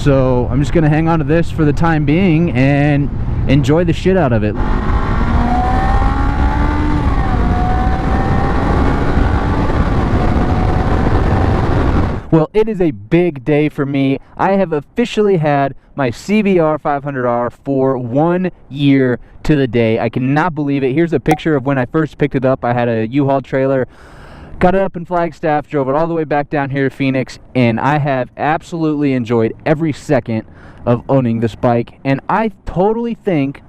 So I'm just gonna hang on to this for the time being and enjoy the shit out of it. Well, it is a big day for me. I have officially had my CBR500R for 1 year to the day. I cannot believe it. Here's a picture of when I first picked it up. I had a U-Haul trailer, got it up in Flagstaff, drove it all the way back down here to Phoenix, and I have absolutely enjoyed every second of owning this bike. And I totally think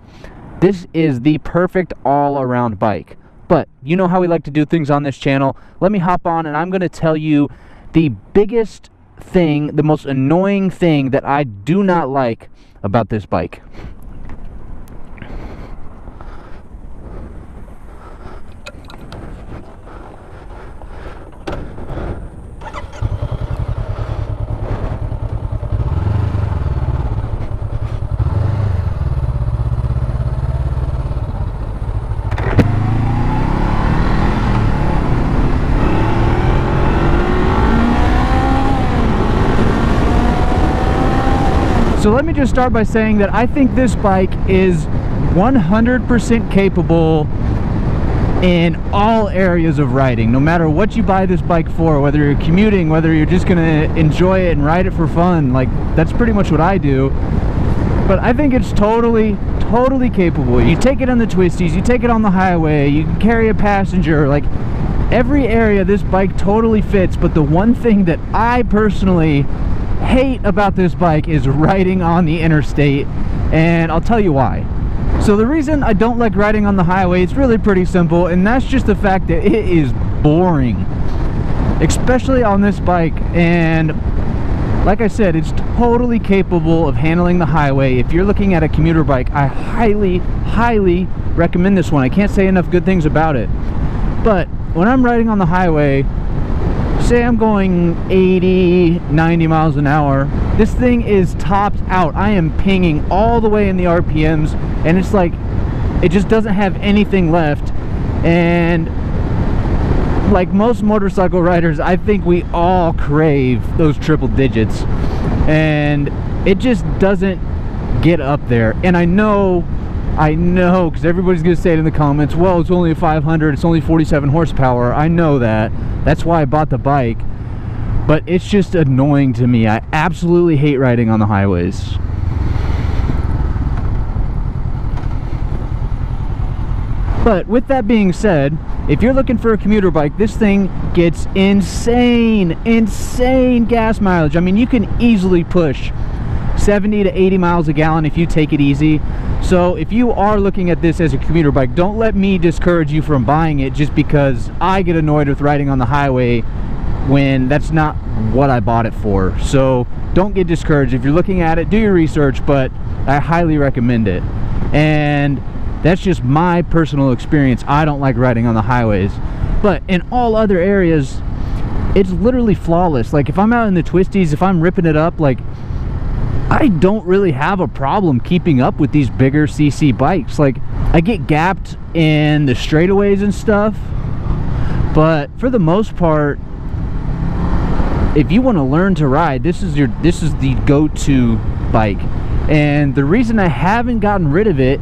this is the perfect all-around bike. But you know how we like to do things on this channel. Let me hop on and I'm going to tell you the biggest thing, the most annoying thing that I do not like about this bike. So let me just start by saying that I think this bike is 100% capable in all areas of riding. No matter what you buy this bike for, whether you're commuting, whether you're just gonna enjoy it and ride it for fun, like that's pretty much what I do. But I think it's totally capable. You take it on the twisties, you take it on the highway, you can carry a passenger, like every area this bike totally fits. But the one thing that I personally hate about this bike is riding on the interstate, and I'll tell you why. So the reason I don't like riding on the highway, it's really pretty simple, and that's just the fact that it is boring, especially on this bike. And like I said, it's totally capable of handling the highway. If you're looking at a commuter bike, I highly recommend this one. I can't say enough good things about it. But when I'm riding on the highway, say I'm going 80, 90 miles an hour, this thing is topped out. I am pinging all the way in the RPMs, and it's like it just doesn't have anything left. And like most motorcycle riders, I think we all crave those triple digits, and it just doesn't get up there. And I know, because everybody's gonna say it in the comments, well, it's only a 500, it's only 47 horsepower. I know that. That's why I bought the bike. But it's just annoying to me. I absolutely hate riding on the highways. But with that being said, if you're looking for a commuter bike, this thing gets insane gas mileage. I mean, you can easily push 70 to 80 miles a gallon if you take it easy. So if you are looking at this as a commuter bike, don't let me discourage you from buying it just because I get annoyed with riding on the highway when that's not what I bought it for. So don't get discouraged. If you're looking at it, do your research, but I highly recommend it. And that's just my personal experience. I don't like riding on the highways. But in all other areas, it's literally flawless. Like if I'm out in the twisties, if I'm ripping it up, like I don't really have a problem keeping up with these bigger CC bikes. Like I get gapped in the straightaways and stuff, but for the most part, if you want to learn to ride, this is the go-to bike. And the reason I haven't gotten rid of it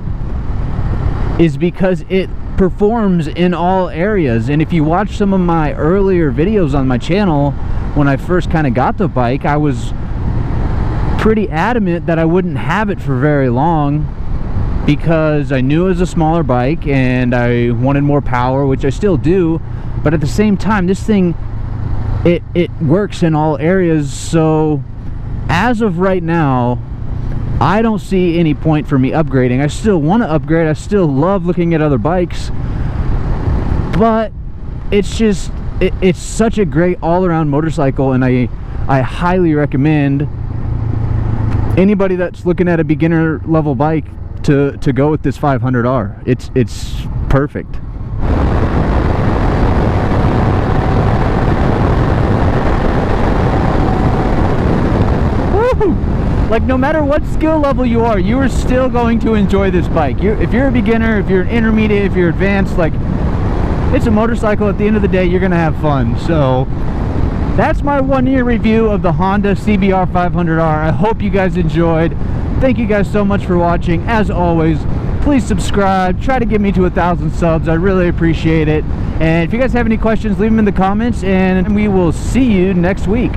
is because it performs in all areas. And if you watch some of my earlier videos on my channel, when I first kind of got the bike, I was pretty adamant that I wouldn't have it for very long because I knew it was a smaller bike and I wanted more power, which I still do. But at the same time, this thing, it works in all areas. So as of right now, I don't see any point for me upgrading. I still want to upgrade. I still love looking at other bikes, but it's just it's such a great all-around motorcycle, and I highly recommend anybody that's looking at a beginner level bike to go with this 500R. It's perfect. Woo! Like no matter what skill level you are still going to enjoy this bike. If you're a beginner, if you're an intermediate, if you're advanced, like it's a motorcycle. At the end of the day, you're gonna have fun. So that's my 1-year review of the Honda CBR500R. I hope you guys enjoyed. Thank you guys so much for watching. As always, please subscribe. Try to get me to 1,000 subs. I really appreciate it. And if you guys have any questions, leave them in the comments, and we will see you next week.